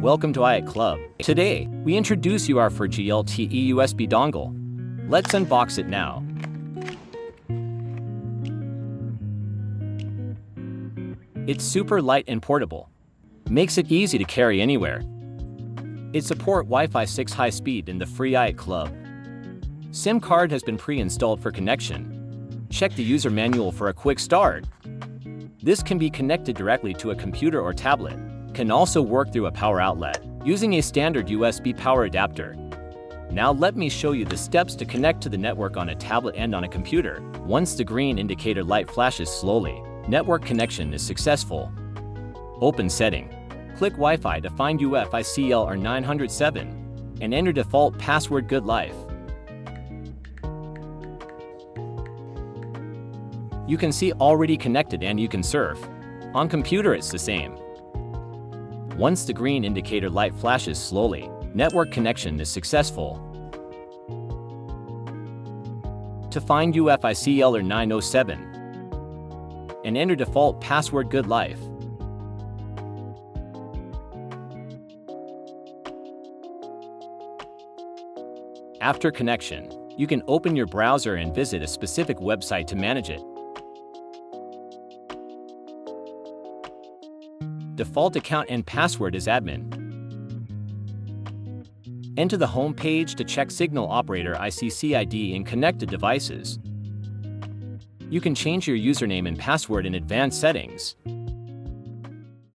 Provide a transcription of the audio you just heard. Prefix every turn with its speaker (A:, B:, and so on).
A: welcome to Eiotclub. Today, we introduce you our 4G LTE USB dongle. Let's unbox it now. It's super light and portable. Makes it easy to carry anywhere. It supports Wi-Fi 6 high speed in the free Eiotclub. SIM card has been pre-installed for connection. Check the user manual for a quick start. This can be connected directly to a computer or tablet. Can also work through a power outlet, using a standard USB power adapter. Now let me show you the steps to connect to the network on a tablet and on a computer. Once the green indicator light flashes slowly, network connection is successful. Open setting. Click Wi-Fi to find UFI CL or 907, and enter default password Good Life. You can see already connected and you can surf. On computer it's the same. Once the green indicator light flashes slowly, network connection is successful. To find UFI CL or 907, and enter default password Good Life. After connection, you can open your browser and visit a specific website to manage it. Default account and password is admin. Enter the home page to check signal operator ICC ID in connected devices. You can change your username and password in advanced settings.